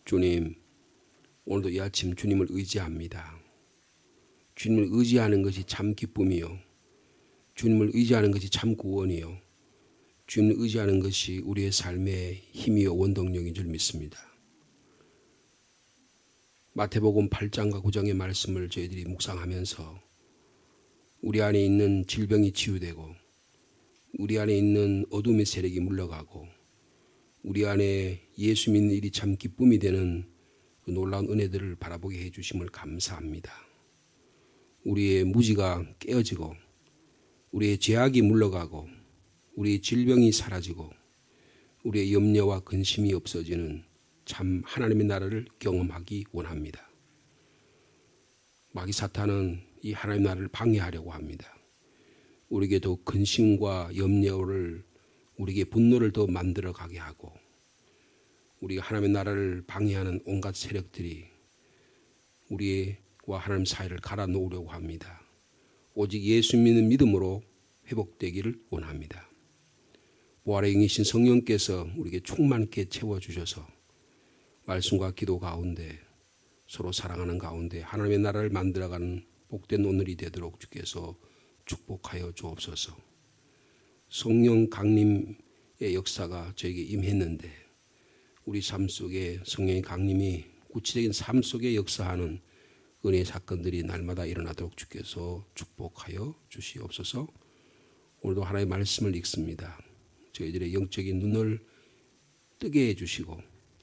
주님, 오늘도 이 아침 주님을 의지합니다. 주님을 의지하는 것이 참 기쁨이요, 주님을 의지하는 것이 참 구원이요, 주님을 의지하는 것이 우리의 삶의 힘이요 원동력인 줄 믿습니다. 마태복음 8장과 9장의 말씀을 저희들이 묵상하면서 우리 안에 있는 질병이 치유되고, 우리 안에 있는 어둠의 세력이 물러가고, 우리 안에 예수 믿는 일이 참 기쁨이 되는 그 놀라운 은혜들을 바라보게 해주심을 감사합니다. 우리의 무지가 깨어지고, 우리의 죄악이 물러가고, 우리의 질병이 사라지고, 우리의 염려와 근심이 없어지는 참 하나님의 나라를 경험하기 원합니다. 마귀 사탄은 이 하나님의 나라를 방해하려고 합니다. 우리에게 더 근심과 염려를, 우리에게 분노를 더 만들어가게 하고, 우리가 하나님의 나라를 방해하는 온갖 세력들이 우리와 하나님 사이를 갈아 놓으려고 합니다. 오직 예수 믿는 믿음으로 회복되기를 원합니다. 부활의 영이신 성령께서 우리에게 충만케 채워주셔서 말씀과 기도 가운데 서로 사랑하는 가운데 하나님의 나라를 만들어가는 복된 오늘이 되도록 주께서 축복하여 주옵소서. 성령 강림의 역사가 저에게 임했는데 우리 삶 속에 성령의 강림이 구체적인 삶 속에 역사하는 은혜의 사건들이 날마다 일어나도록 주께서 축복하여 주시옵소서. 오늘도 하나님의 말씀을 읽습니다. 저희들의 영적인 눈을 뜨게 해주시고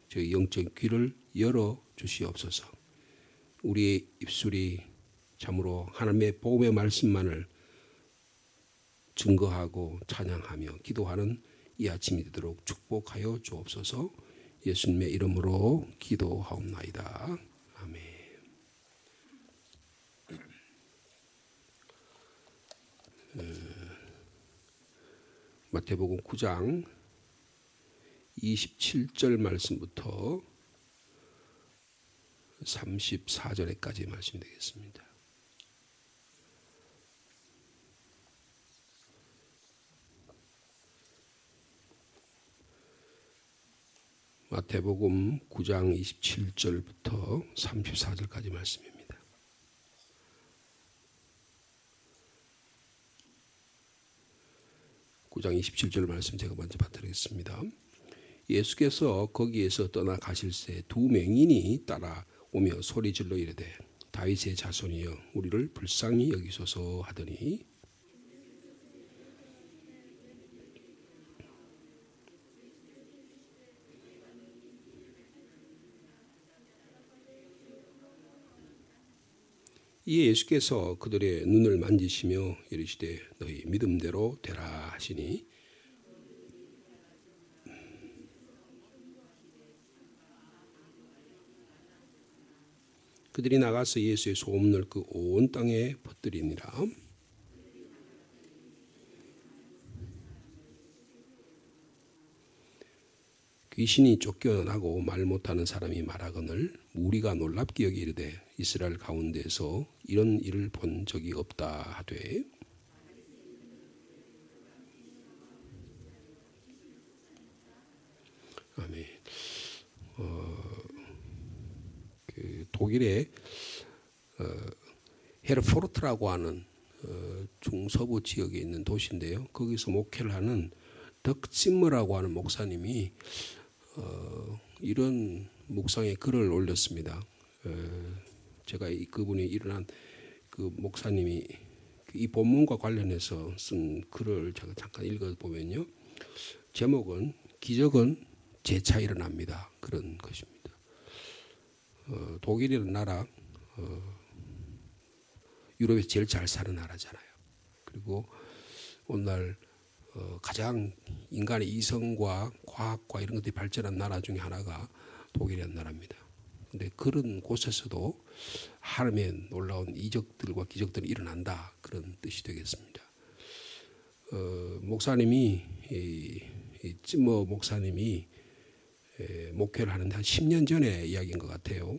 저희 영적 귀를 열어 주시옵소서. 우리의 입술이 참으로 하나님의 복음의 말씀만을 증거하고 찬양하며 기도하는 이 아침이 되도록 축복하여 주옵소서. 예수님의 이름으로 기도하옵나이다. 아멘. 마태복음 9장 27절 말씀부터 34절에까지 말씀이 되겠습니다. 마태복음 9장 27절부터 34절까지 말씀입니다. 구 장 27절 말씀 제가 먼저 받드리겠습니다. 예수께서 거기에서 떠나가실새 두 맹인이 따라오며 소리질러 이르되 다윗의 자손이여 우리를 불쌍히 여기소서 하더니 이에 예수께서 그들의 눈을 만지시며 이르시되 너희 믿음대로 되라 하시니 그들이 나가서 예수의 소문을 그 온 땅에 퍼뜨리니라. 귀신이 쫓겨나고 말 못하는 사람이 말하거늘 무리가 놀랍게 여기 이르되 이스라엘 가운데서 이런 일을 본 적이 없다 하되 아멘. 독일의 헤르포르트라고 하는 중서부 지역에 있는 도시인데요. 거기서 목회를 하는 덕짐머라고 하는 목사님이 이런 묵상의 글을 올렸습니다. 제가 그분이 일어난 그 목사님이 이 본문과 관련해서 쓴 글을 제가 잠깐 읽어보면요. 제목은 기적은 재차 일어납니다. 그런 것입니다. 독일이라는 나라 유럽에서 제일 잘 사는 나라잖아요. 그리고 오늘날 가장 인간의 이성과 과학과 이런 것들이 발전한 나라 중에 하나가 독일이라는 나라입니다. 그런데 그런 곳에서도 하나님의 놀라운 이적들과 기적들이 일어난다. 그런 뜻이 되겠습니다. 목사님이 찜머 목사님이 목회를 하는데 한 10년 전에 이야기인 것 같아요.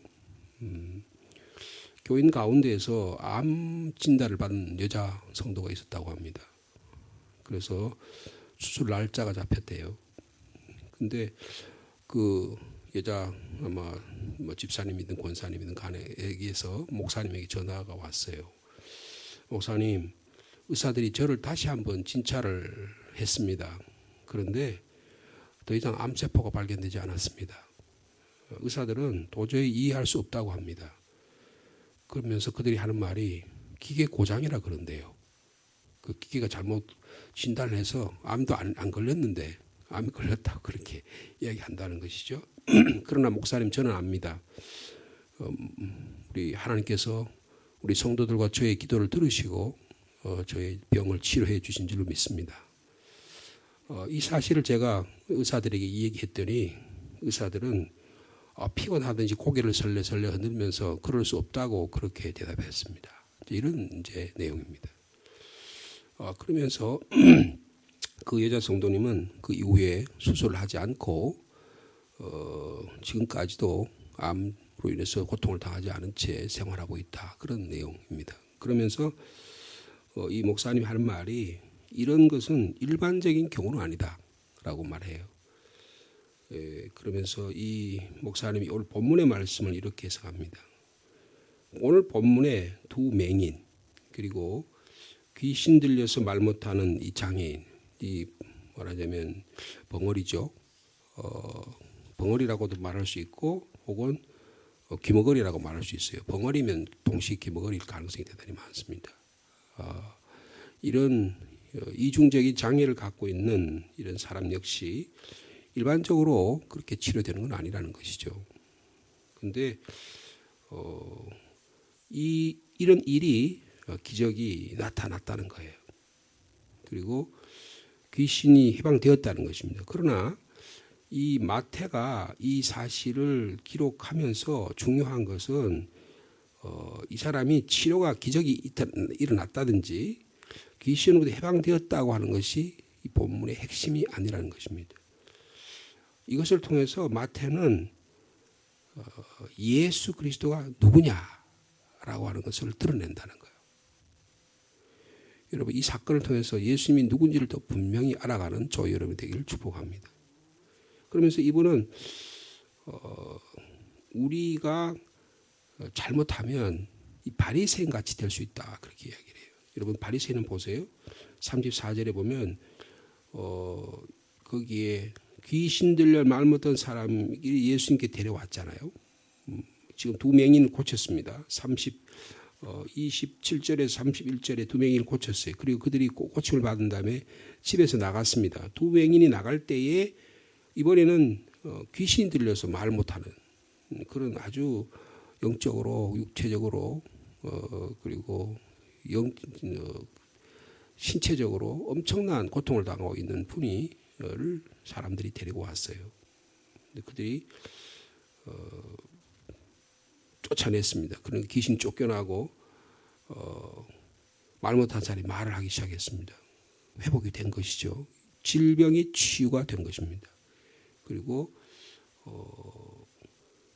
교인 가운데에서 암 진단을 받은 여자 성도가 있었다고 합니다. 그래서 수술 날짜가 잡혔대요. 근데 그 여자 아마 뭐 집사님이든 권사님이든 간에게서 목사님에게 전화가 왔어요. 목사님, 의사들이 저를 다시 한번 진찰을 했습니다. 그런데 더 이상 암세포가 발견되지 않았습니다. 의사들은 도저히 이해할 수 없다고 합니다. 그러면서 그들이 하는 말이 기계 고장이라 그런데요. 그 기계가 잘못 진단을 해서 암도 안 걸렸는데 암이 걸렸다고 그렇게 이야기한다는 것이죠. 그러나 목사님, 저는 압니다. 우리 하나님께서 우리 성도들과 저의 기도를 들으시고 저의 병을 치료해 주신 줄로 믿습니다. 이 사실을 제가 의사들에게 이야기했더니 의사들은 피곤하든지 고개를 설레설레 흔들면서 그럴 수 없다고 그렇게 대답했습니다. 이런 이제 내용입니다. 그러면서 그 여자 성도님은 그 이후에 수술을 하지 않고 지금까지도 암으로 인해서 고통을 당하지 않은 채 생활하고 있다. 그런 내용입니다. 그러면서 이 목사님이 하는 말이 이런 것은 일반적인 경우는 아니다 라고 말해요. 그러면서 이 목사님이 오늘 본문의 말씀을 이렇게 해석합니다. 오늘 본문에 두 맹인 그리고 귀신 들려서 말 못하는 이 장애인, 이 말하자면 벙어리죠. 벙어리라고도 말할 수 있고 혹은 귀머거리라고 말할 수 있어요. 벙어리면 동시에 귀머거리일 가능성이 대단히 많습니다. 이런 이중적인 장애를 갖고 있는 이런 사람 역시 일반적으로 그렇게 치료되는 건 아니라는 것이죠. 그런데 이런 일이 기적이 나타났다는 거예요. 그리고 귀신이 해방되었다는 것입니다. 그러나 이 마태가 이 사실을 기록하면서 중요한 것은 이 사람이 치료가 기적이 일어났다든지 귀신으로부터 해방되었다고 하는 것이 이 본문의 핵심이 아니라는 것입니다. 이것을 통해서 마태는 예수 그리스도가 누구냐라고 하는 것을 드러낸다는 거예요. 여러분, 이 사건을 통해서 예수님이 누군지를 더 분명히 알아가는 저희 여러분이 되기를 축복합니다. 그러면서 이분은 우리가 잘못하면 이 바리새인 같이 될 수 있다 그렇게 이야기를 해요. 여러분, 바리새인은 보세요. 34절에 보면 거기에 귀신 들려 말 못한 사람이 예수님께 데려왔잖아요. 지금 두 맹인을 고쳤습니다. 27절에서 31절에 두 맹인을 고쳤어요. 그리고 그들이 고침을 받은 다음에 집에서 나갔습니다. 두 맹인이 나갈 때에 이번에는 귀신이 들려서 말 못하는 그런 아주 영적으로 육체적으로 그리고 신체적으로 엄청난 고통을 당하고 있는 분이를 사람들이 데리고 왔어요. 근데 그들이 쫓아냈습니다. 그런 귀신 쫓겨나고 말 못한 사람이 말을 하기 시작했습니다. 회복이 된 것이죠. 질병이 치유가 된 것입니다. 그리고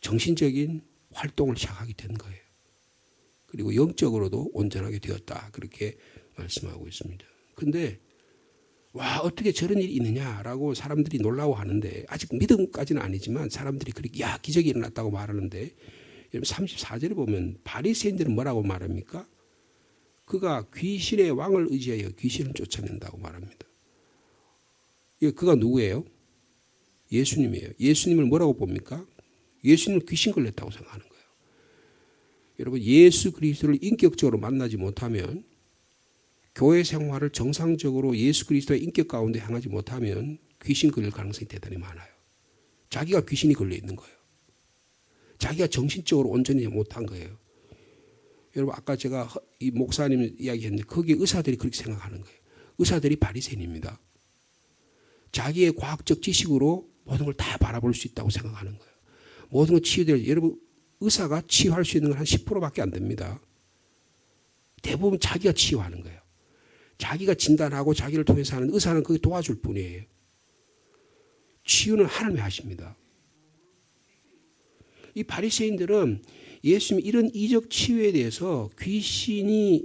정신적인 활동을 시작하게 된 거예요. 그리고 영적으로도 온전하게 되었다. 그렇게 말씀하고 있습니다. 근데 와, 어떻게 저런 일이 있느냐라고 사람들이 놀라워하는데 아직 믿음까지는 아니지만 사람들이 그렇게 야, 기적이 일어났다고 말하는데 여러분 34절에 보면 바리새인들은 뭐라고 말합니까? 그가 귀신의 왕을 의지하여 귀신을 쫓아낸다고 말합니다. 그가 누구예요? 예수님이에요. 예수님을 뭐라고 봅니까? 예수님을 귀신 걸렸다고 생각하는 거예요. 여러분, 예수 그리스도를 인격적으로 만나지 못하면 교회 생활을 정상적으로 예수 그리스도의 인격 가운데 향하지 못하면 귀신 걸릴 가능성이 대단히 많아요. 자기가 귀신이 걸려 있는 거예요. 자기가 정신적으로 온전히 못한 거예요. 여러분, 아까 제가 이 목사님 이야기했는데 거기에 의사들이 그렇게 생각하는 거예요. 의사들이 바리새인입니다. 자기의 과학적 지식으로 모든 걸 다 바라볼 수 있다고 생각하는 거예요. 모든 걸 치유될, 여러분, 의사가 치유할 수 있는 건 한 10%밖에 안 됩니다. 대부분 자기가 치유하는 거예요. 자기가 진단하고 자기를 통해서 하는, 의사는 그게 도와줄 뿐이에요. 치유는 하나님이 하십니다. 이 바리새인들은 예수님 이런 이적 치유에 대해서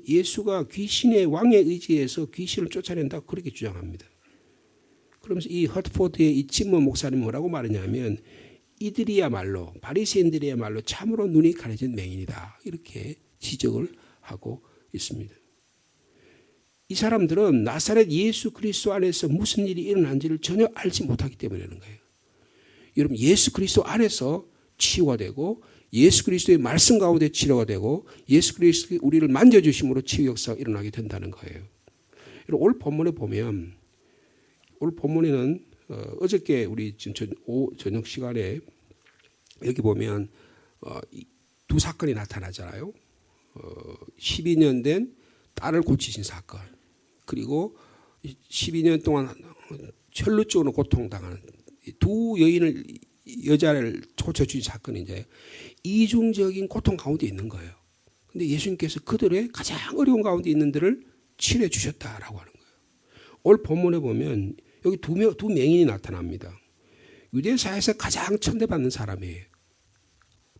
예수가 귀신의 왕에 의지해서 귀신을 쫓아낸다고 그렇게 주장합니다. 그러면서 이 허트포드의 이 침머 목사님은 뭐라고 말하냐면 이들이야말로 바리새인들이야말로 참으로 눈이 가려진 맹인이다. 이렇게 지적을 하고 있습니다. 이 사람들은 나사렛 예수 그리스도 안에서 무슨 일이 일어난지를 전혀 알지 못하기 때문이라는 거예요. 여러분 예수 그리스도 안에서 치유가 되고 예수 그리스도의 말씀 가운데 치료가 되고 예수 그리스도의 우리를 만져주심으로 치유 역사가 일어나게 된다는 거예요. 오늘 본문에 보면 오늘 본문에는 어저께 우리 지금 저녁 시간에 여기 보면 두 사건이 나타나잖아요. 12년 된 딸을 고치신 사건, 그리고 12년 동안 혈루증으로 고통당하는 두 여자를 고쳐주신 사건이 이제 이중적인 고통 가운데 있는 거예요. 근데 예수님께서 그들의 가장 어려운 가운데 있는 들을 치료해 주셨다라고 하는 거예요. 오늘 본문에 보면 여기 두 맹인이 나타납니다. 유대사에서 가장 천대받는 사람이에요.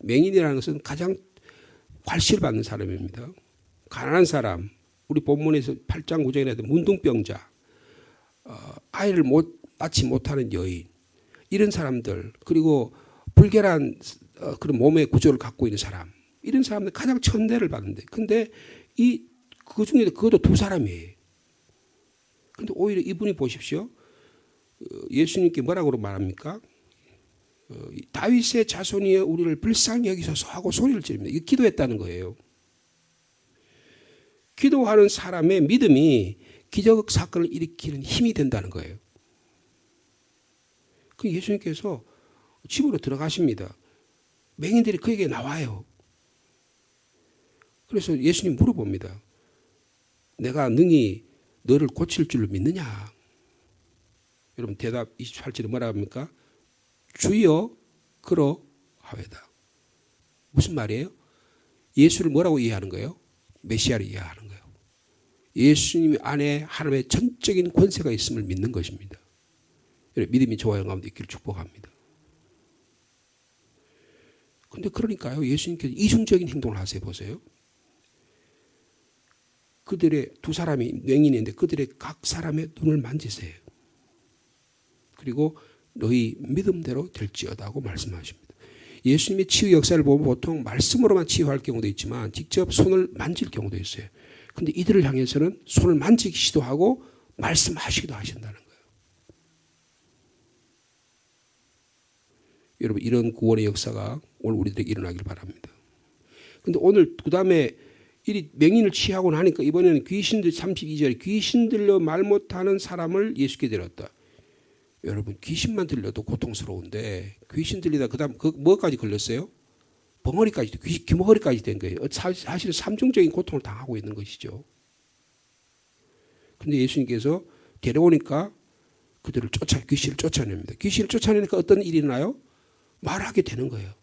맹인이라는 것은 가장 괄시를 받는 사람입니다. 가난한 사람, 우리 본문에서 8장 9절에 나왔던 문둥병자, 아이를 낳지 못하는 여인, 이런 사람들, 그리고 불결한 그런 몸의 구조를 갖고 있는 사람, 이런 사람들 가장 천대를 받는데, 근데 그 중에 그것도 두 사람이에요. 근데 오히려 이분이 보십시오. 예수님께 뭐라고 말합니까? 다윗의 자손이여 우리를 불쌍히 여기소서 하고 소리를 지릅니다. 이거 기도했다는 거예요. 기도하는 사람의 믿음이 기적 사건을 일으키는 힘이 된다는 거예요. 그 예수님께서 집으로 들어가십니다. 맹인들이 그에게 나와요. 그래서 예수님 물어봅니다. 내가 능히 너를 고칠 줄로 믿느냐? 여러분 대답 28절에 뭐라 합니까? 주여 그러하외다. 무슨 말이에요? 예수를 뭐라고 이해하는 거예요? 메시아를 이해하는 거예요. 예수님 안에 하나님의 전적인 권세가 있음을 믿는 것입니다. 믿음이 좋아요 가운데 있기를 축복합니다. 그런데 그러니까요, 예수님께서 이중적인 행동을 하세요. 보세요. 그들의 두 사람이 맹인인데 그들의 각 사람의 눈을 만지세요. 그리고 너희 믿음대로 될지어다고 말씀하십니다. 예수님의 치유 역사를 보면 보통 말씀으로만 치유할 경우도 있지만 직접 손을 만질 경우도 있어요. 그런데 이들을 향해서는 손을 만지기 시도하고 말씀하시기도 하신다는 거예요. 여러분 이런 구원의 역사가 오늘 우리들에게 일어나길 바랍니다. 그런데 오늘 그 다음에 이 맹인을 치유하고 나니까 이번에는 귀신들 32절에 귀신 들려 말 못하는 사람을 예수께 데렸다. 여러분 귀신만 들려도 고통스러운데 귀신 들리다 그다음 뭐까지 걸렸어요? 벙어리까지 귀머거리까지 된 거예요. 사실은 삼중적인 고통을 당하고 있는 것이죠. 그런데 예수님께서 데려오니까 그들을 귀신을 쫓아냅니다. 귀신을 쫓아내니까 어떤 일이 일어나요? 말하게 되는 거예요.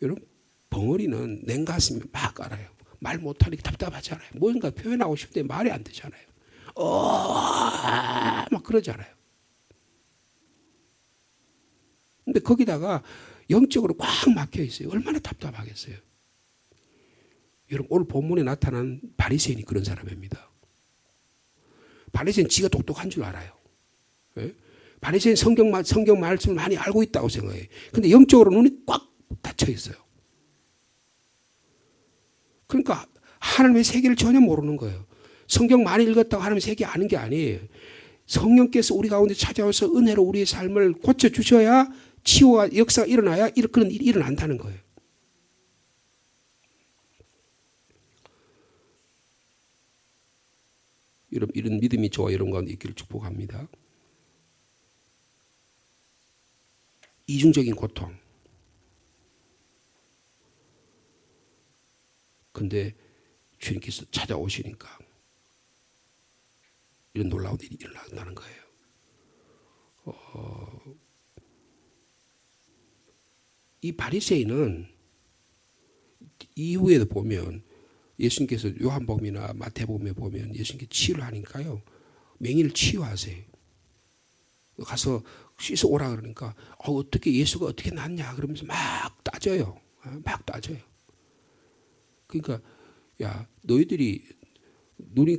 여러분 벙어리는 냉가슴에 막 알아요. 말 못하니까 답답하잖아요. 뭔가 표현하고 싶은데 말이 안 되잖아요. 막 그러잖아요. 근데 거기다가 영적으로 꽉 막혀 있어요. 얼마나 답답하겠어요. 여러분 오늘 본문에 나타난 바리새인이 그런 사람입니다. 바리새인 지가 똑똑한 줄 알아요. 네? 바리새인 성경 말씀을 많이 알고 있다고 생각해요. 근데 영적으로 눈이 꽉 닫혀 있어요. 그러니까 하나님의 세계를 전혀 모르는 거예요. 성경 많이 읽었다고 하나님의 세계 아는 게 아니에요. 성령께서 우리 가운데 찾아와서 은혜로 우리의 삶을 고쳐주셔야 치유와 역사가 일어나야 그런 일이 일어난다는 거예요. 여러분 이런 믿음이 저와 여러분 가운데 있기를 축복합니다. 이중적인 고통. 근데 주님께서 찾아오시니까 이런 놀라운 일이 일어난다는 거예요. 이 바리새인은 이후에도 보면 예수님께서 요한복음이나 마태복음에 보면 예수님께 치유를 하니까요. 맹인을 치유하세요. 가서 씻어 오라 그러니까 어떻게 예수가 어떻게 낫냐 그러면서 막 따져요. 막 따져요. 그러니까 야 너희들이 눈이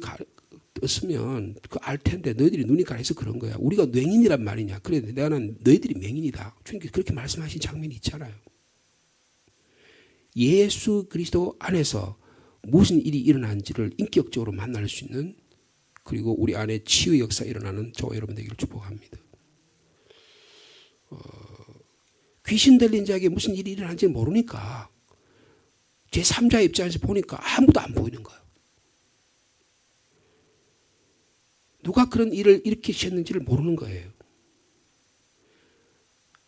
떴으면 그 알 텐데 너희들이 눈이 가려서 그런 거야. 우리가 맹인이란 말이냐. 그래 내가는 너희들이 맹인이다. 주님께서 그렇게 말씀하신 장면이 있잖아요. 예수 그리스도 안에서 무슨 일이 일어난지를 인격적으로 만날 수 있는, 그리고 우리 안에 치유의 역사가 일어나는 저와 여러분 되기를 축복합니다. 귀신 들린 자에게 무슨 일이 일어난지 모르니까 제3자 입장에서 보니까 아무도 안 보이는 거예요. 누가 그런 일을 일으키셨는지를 모르는 거예요.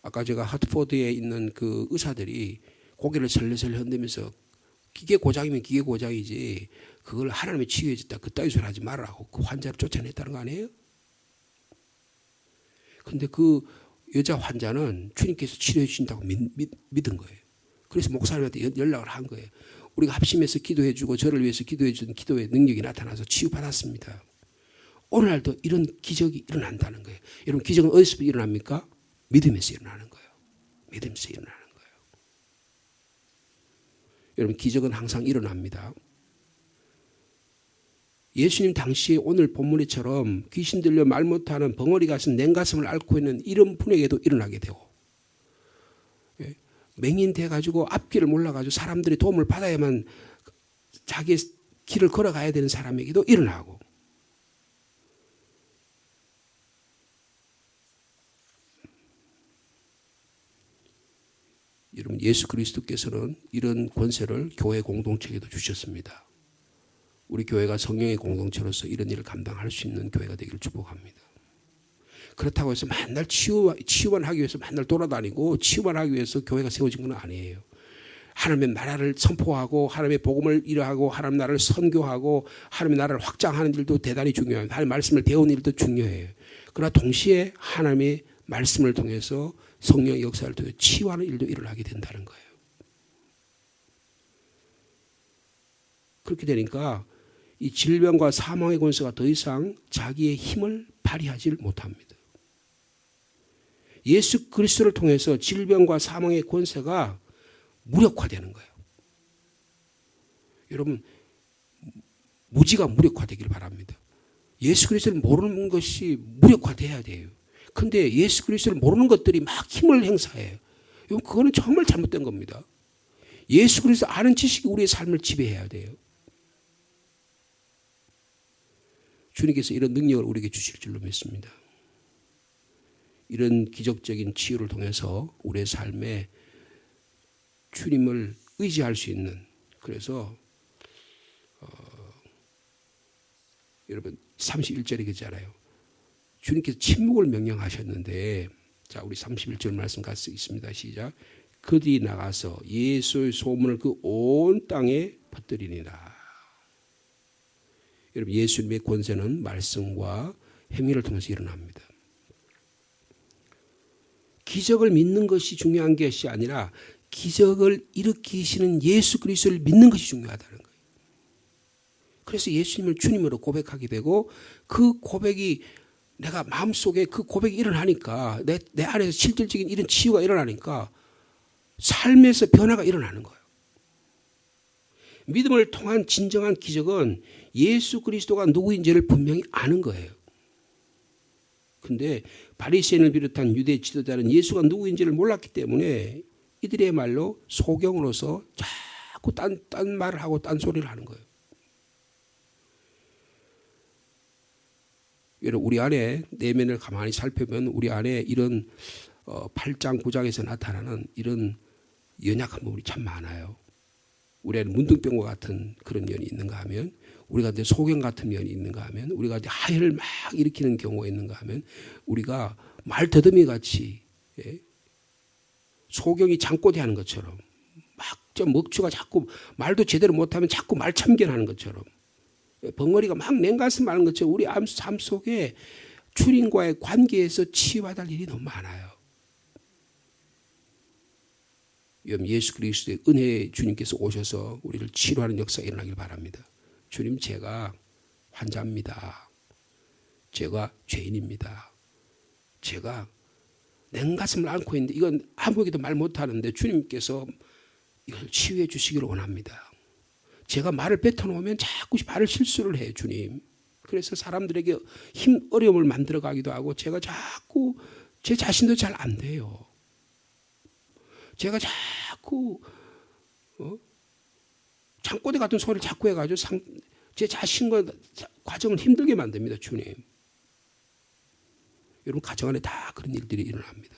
아까 제가 하트포드에 있는 그 의사들이 고개를 설레설레 흔들면서 기계 고장이면 기계 고장이지 그걸 하나님의 치유해줬다 그따위 소리 하지 말라고 그 환자를 쫓아냈다는 거 아니에요? 근데 그 여자 환자는 주님께서 치료해 주신다고 믿은 거예요. 그래서 목사님한테 연락을 한 거예요. 우리가 합심해서 기도해 주고 저를 위해서 기도해 준 기도의 능력이 나타나서 치유받았습니다. 오늘날도 이런 기적이 일어난다는 거예요. 여러분 기적은 어디서 일어납니까? 믿음에서 일어나는 거예요. 믿음에서 일어나는 거예요. 여러분 기적은 항상 일어납니다. 예수님 당시에 오늘 본문에처럼 귀신 들려 말 못하는 벙어리가 쓴 냉가슴을 앓고 있는 이런 분에게도 일어나게 되고, 맹인 돼가지고 앞길을 몰라가지고 사람들의 도움을 받아야만 자기의 길을 걸어가야 되는 사람에게도 일어나고, 여러분 예수 그리스도께서는 이런 권세를 교회 공동체에도 주셨습니다. 우리 교회가 성령의 공동체로서 이런 일을 감당할 수 있는 교회가 되기를 축복합니다. 그렇다고 해서 맨날 치유만 하기 위해서 맨날 돌아다니고 치유만 하기 위해서 교회가 세워진 건 아니에요. 하나님의 나라를 선포하고 하나님의 복음을 일하고 하나님의 나라를 선교하고 하나님의 나라를 확장하는 일도 대단히 중요합니다. 하나님의 말씀을 배우는 일도 중요해요. 그러나 동시에 하나님의 말씀을 통해서 성령의 역사를 통해 치유하는 일도 일어나게 된다는 거예요. 그렇게 되니까 이 질병과 사망의 권세가 더 이상 자기의 힘을 발휘하지 못합니다. 예수 그리스도를 통해서 질병과 사망의 권세가 무력화되는 거예요. 여러분 무지가 무력화되기를 바랍니다. 예수 그리스도를 모르는 것이 무력화돼야 돼요. 근데 예수 그리스도를 모르는 것들이 막 힘을 행사해요. 그거는 정말 잘못된 겁니다. 예수 그리스도 아는 지식이 우리의 삶을 지배해야 돼요. 주님께서 이런 능력을 우리에게 주실 줄로 믿습니다. 이런 기적적인 치유를 통해서 우리의 삶에 주님을 의지할 수 있는, 그래서 여러분 31절에 그러잖아요. 주님께서 침묵을 명령하셨는데, 자 우리 31절 말씀 같이 있습니다. 시작. 그들이 나가서 예수의 소문을 그 온 땅에 퍼뜨리니라. 여러분 예수님의 권세는 말씀과 행위를 통해서 일어납니다. 기적을 믿는 것이 중요한 것이 아니라 기적을 일으키시는 예수 그리스도를 믿는 것이 중요하다는 거예요. 그래서 예수님을 주님으로 고백하게 되고, 그 고백이 내가 마음속에 그 고백이 일어나니까 내 안에서 실질적인 이런 치유가 일어나니까 삶에서 변화가 일어나는 거예요. 믿음을 통한 진정한 기적은 예수 그리스도가 누구인지를 분명히 아는 거예요. 근데 바리새인을 비롯한 유대 지도자는 예수가 누구인지를 몰랐기 때문에 이들의 말로 소경으로서 자꾸 딴 말을 하고 딴 소리를 하는 거예요. 여러분 우리 안에 내면을 가만히 살펴보면 우리 안에 이런 8장 9장에서 나타나는 이런 연약한 부분이 참 많아요. 우리 안에 문둥병과 같은 그런 면이 있는가 하면, 우리가 이제 소경 같은 면이 있는가 하면, 우리가 이제 하혈을 막 일으키는 경우가 있는가 하면, 우리가 말더듬이 같이 소경이 장꼬대 하는 것처럼 막 좀 먹추가 자꾸 말도 제대로 못하면 자꾸 말 참견하는 것처럼, 벙어리가 막 냉가슴 앓는 것처럼 우리 삶 속에 주님과의 관계에서 치유받을 일이 너무 많아요. 예수 그리스도의 은혜의 주님께서 오셔서 우리를 치료하는 역사가 일어나길 바랍니다. 주님 제가 환자입니다. 제가 죄인입니다. 제가 냉가슴을 앓고 있는데 이건 아무에게도 말 못하는데 주님께서 이걸 치유해 주시기를 원합니다. 제가 말을 뱉어놓으면 자꾸 말을 실수를 해요. 주님 그래서 사람들에게 어려움을 만들어 가기도 하고 제가 자꾸 제 자신도 잘 안 돼요. 제가 자꾸 창고대 같은 소리를 자꾸 해가지고 제 자신과 과정을 힘들게 만듭니다. 주님. 여러분 가정 안에 다 그런 일들이 일어납니다.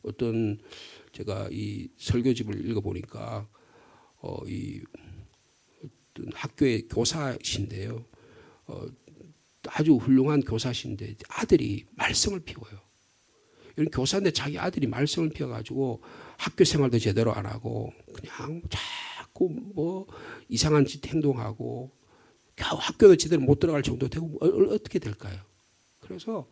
어떤 제가 이 설교집을 읽어보니까 이 어떤 학교의 교사신데요. 아주 훌륭한 교사신데 아들이 말썽을 피워요. 이런 교사인데 자기 아들이 말썽을 피워가지고 학교 생활도 제대로 안 하고 그냥 자꾸 뭐 이상한 짓 행동하고 겨우 학교도 제대로 못 들어갈 정도 되고 어떻게 될까요? 그래서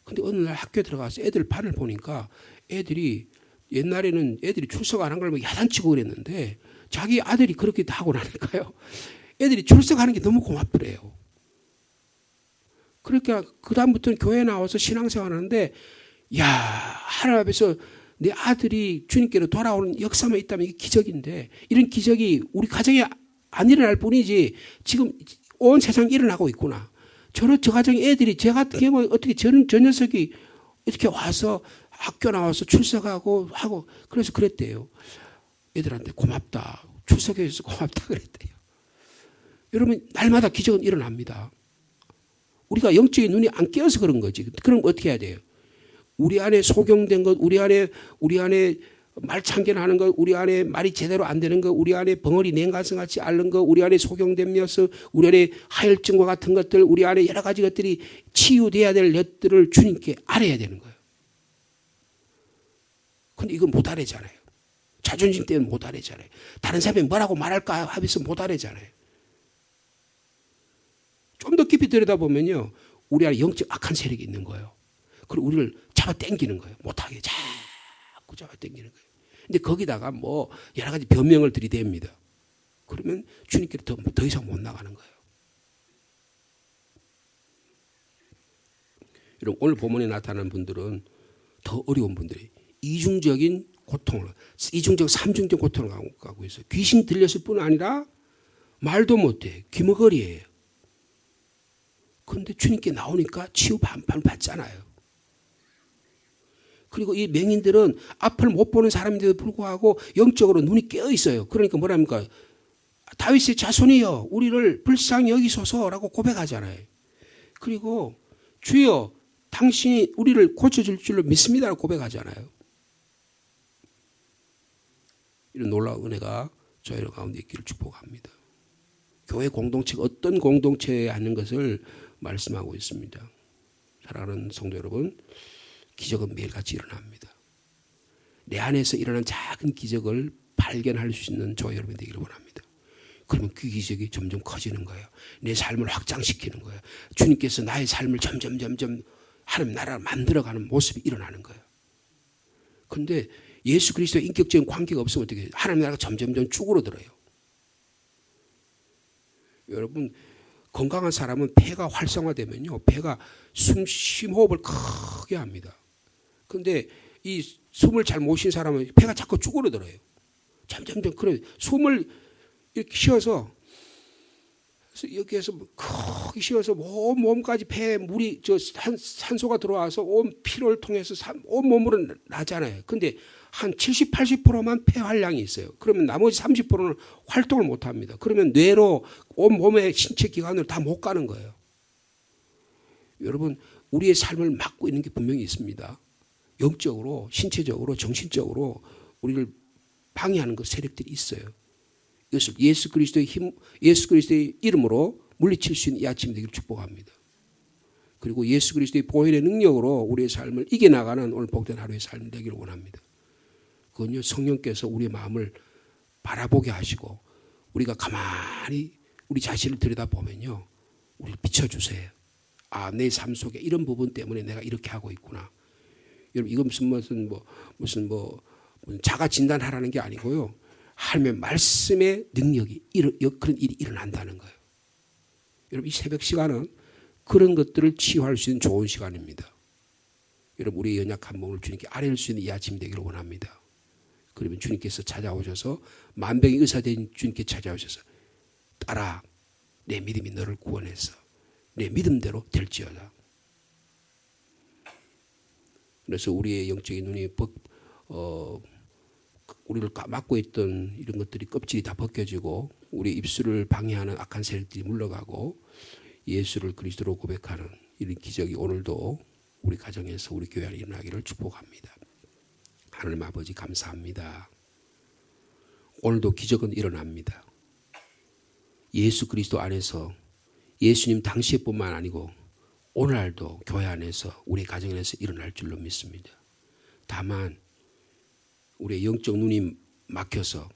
근데 어느 날 학교에 들어가서 애들 반을 보니까 애들이 옛날에는 애들이 출석 안 한 걸 야단치고 그랬는데 자기 아들이 그렇게 하고 나니까요. 애들이 출석하는 게 너무 고맙더래요. 그러니까 그다음부터는 교회에 나와서 신앙생활 하는데 야, 하나님 앞에서 내 아들이 주님께로 돌아오는 역사만 있다면 이게 기적인데 이런 기적이 우리 가정에 안 일어날 뿐이지 지금 온 세상에 일어나고 있구나. 저 가정 애들이 제 같은 경우에 어떻게 저 녀석이 이렇게 와서 학교 나와서 출석하고 하고 그래서 그랬대요. 애들한테 고맙다. 출석해 줘서 고맙다 그랬대요. 여러분 날마다 기적은 일어납니다. 우리가 영적인 눈이 안 깨어서 그런 거지. 그럼 어떻게 해야 돼요? 우리 안에 소경된 것, 우리 안에 말 참견하는 것, 우리 안에 말이 제대로 안 되는 것, 우리 안에 벙어리 냉가슴같이 앓는 것, 우리 안에 소경된 녀석, 우리 안에 하혈증과 같은 것들, 우리 안에 여러 가지 것들이 치유돼야 될 것들을 주님께 알아야 되는 거예요. 근데 이건 못 알아잖아요. 자존심 때문에 못 알아잖아요. 다른 사람이 뭐라고 말할까 하면서 못 알아잖아요. 좀 더 깊이 들여다보면요. 우리 안에 영적 악한 세력이 있는 거예요. 그리고 우리를 잡아 당기는 거예요. 못하게 자꾸 잡아 당기는 거예요. 근데 거기다가 뭐 여러 가지 변명을 들이댑니다. 그러면 주님께로 더 이상 못 나가는 거예요. 여러분 오늘 본문에 나타나는 분들은 더 어려운 분들이 이중적인 고통을, 이중적, 삼중적 고통을 가고 있어요. 귀신 들렸을 뿐 아니라 말도 못해. 귀머거리예요. 그런데 주님께 나오니까 치유 반판 받잖아요. 그리고 이 맹인들은 앞을 못 보는 사람인데도 불구하고 영적으로 눈이 깨어 있어요. 그러니까 뭐랍니까? 다윗의 자손이여 우리를 불쌍히 여기소서라고 고백하잖아요. 그리고 주여 당신이 우리를 고쳐줄 줄로 믿습니다라고 고백하잖아요. 이런 놀라운 은혜가 저희들 가운데 있기를 축복합니다. 교회 공동체가 어떤 공동체에 하는 것을 말씀하고 있습니다. 사랑하는 성도 여러분, 기적은 매일같이 일어납니다. 내 안에서 일어난 작은 기적을 발견할 수 있는 저와 여러분이 되기를 원합니다. 그러면 그 기적이 점점 커지는 거예요. 내 삶을 확장시키는 거예요. 주님께서 나의 삶을 점점 하나님 나라를 만들어가는 모습이 일어나는 거예요. 그런데 예수 그리스도의 인격적인 관계가 없으면 어떻게 해요? 하나님 나라가 점점 쭈그러들어요. 여러분 건강한 사람은 폐가 활성화되면요. 폐가 심호흡을 크게 합니다. 그런데 이 숨을 잘 못 쉰 사람은 폐가 자꾸 쭈그러들어요. 점점 그래 숨을 이렇게 쉬어서 여기에서 크게 쉬어서 온 몸까지 폐에 물이 산소가 들어와서 온 피를 통해서 온 몸으로 나잖아요. 근데 한 70, 80%만 폐 활량이 있어요. 그러면 나머지 30%는 활동을 못 합니다. 그러면 뇌로 온 몸의 신체 기관으로 다 못 가는 거예요. 여러분 우리의 삶을 막고 있는 게 분명히 있습니다. 영적으로, 신체적으로, 정신적으로 우리를 방해하는 그 세력들이 있어요. 이것을 예수 그리스도의 힘, 예수 그리스도의 이름으로 물리칠 수 있는 이 아침이 되기를 축복합니다. 그리고 예수 그리스도의 보혈의 능력으로 우리의 삶을 이겨나가는 오늘 복된 하루의 삶이 되기를 원합니다. 그건요 성령께서 우리의 마음을 바라보게 하시고 우리가 가만히 우리 자신을 들여다보면요 우리를 비춰주세요. 아, 내 삶 속에 이런 부분 때문에 내가 이렇게 하고 있구나. 여러분 이건 무슨 자가 진단하라는 게 아니고요. 하나님의 말씀의 능력이 그런 일이 일어난다는 거예요. 여러분 이 새벽 시간은 그런 것들을 치유할 수 있는 좋은 시간입니다. 여러분 우리의 연약한 몸을 주님께 아뢰일 수 있는 이 아침이 되기를 원합니다. 그러면 주님께서 찾아오셔서 만병의 의사된 주님께 찾아오셔서 딸아 내 믿음이 너를 구원해서 내 믿음대로 될지어다. 그래서 우리의 영적인 눈이 우리를 막고 있던 이런 것들이 껍질이 다 벗겨지고 우리 입술을 방해하는 악한 세력들이 물러가고 예수를 그리스도로 고백하는 이런 기적이 오늘도 우리 가정에서 우리 교회 안에 일어나기를 축복합니다. 하나님 아버지 감사합니다. 오늘도 기적은 일어납니다. 예수 그리스도 안에서 예수님 당시뿐만 아니고 오늘날도 교회 안에서 우리 가정 안에서 일어날 줄로 믿습니다. 다만 우리의 영적 눈이 막혀서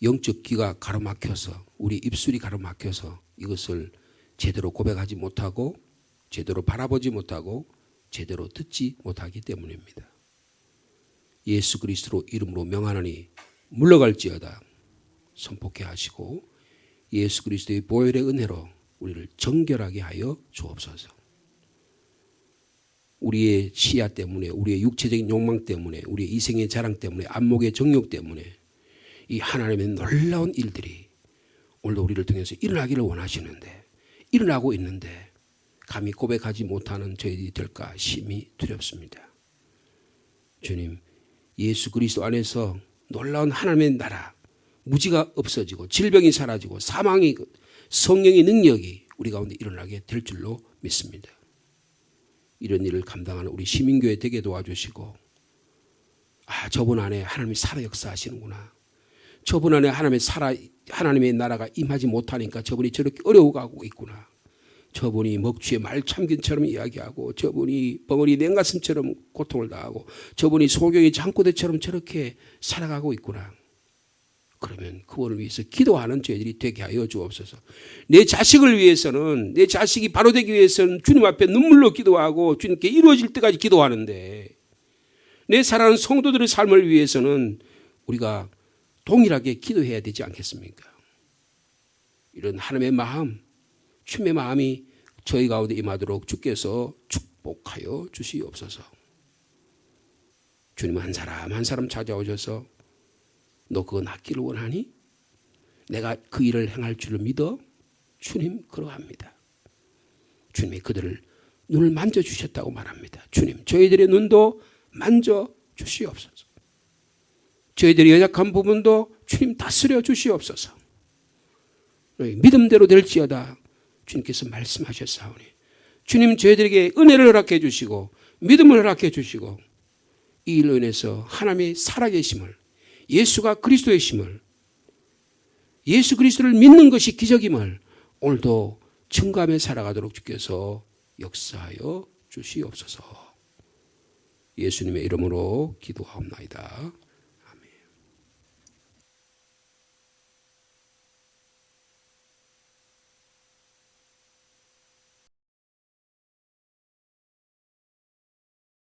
영적 귀가 가로막혀서 우리 입술이 가로막혀서 이것을 제대로 고백하지 못하고 제대로 바라보지 못하고 제대로 듣지 못하기 때문입니다. 예수 그리스도 이름으로 명하노니 물러갈지어다 선포케 하시고 예수 그리스도의 보혈의 은혜로 우리를 정결하게 하여 주옵소서. 우리의 시야 때문에 우리의 육체적인 욕망 때문에 우리의 이생의 자랑 때문에 안목의 정욕 때문에 이 하나님의 놀라운 일들이 오늘도 우리를 통해서 일어나기를 원하시는데 일어나고 있는데 감히 고백하지 못하는 저희들이 될까 심히 두렵습니다. 주님, 예수 그리스도 안에서 놀라운 하나님의 나라 무지가 없어지고 질병이 사라지고 사망이 성령의 능력이 우리 가운데 일어나게 될 줄로 믿습니다. 이런 일을 감당하는 우리 시민교회 되게 도와주시고 저분 안에 하나님이 살아 역사하시는구나. 저분 안에 하나님의 나라가 임하지 못하니까 저분이 저렇게 어려워가고 있구나. 저분이 먹쥐의 말참견처럼 이야기하고 저분이 벙어리 냉가슴처럼 고통을 당하고 저분이 소경의 장고대처럼 저렇게 살아가고 있구나. 그러면 그분을 위해서 기도하는 저희들이 되게 하여 주옵소서. 내 자식을 위해서는 내 자식이 바로 되기 위해서는 주님 앞에 눈물로 기도하고 주님께 이루어질 때까지 기도하는데 내 사랑하는 성도들의 삶을 위해서는 우리가 동일하게 기도해야 되지 않겠습니까? 이런 하나님의 마음, 주님의 마음이 저희 가운데 임하도록 주께서 축복하여 주시옵소서. 주님 한 사람 한 사람 찾아오셔서 너 그거 낫기를 원하니? 내가 그 일을 행할 줄을 믿어? 주님 그러합니다. 주님이 그들을 눈을 만져주셨다고 말합니다. 주님 저희들의 눈도 만져주시옵소서. 저희들의 연약한 부분도 주님 다스려 주시옵소서. 믿음대로 될지어다 주님께서 말씀하셨사오니 주님 저희들에게 은혜를 허락해 주시고 믿음을 허락해 주시고 이 일로 인해서 하나님의 살아계심을 예수가 그리스도의 심을 예수 그리스도를 믿는 것이 기적임을 오늘도 증거하며 살아가도록 주께서 역사하여 주시옵소서. 예수님의 이름으로 기도하옵나이다.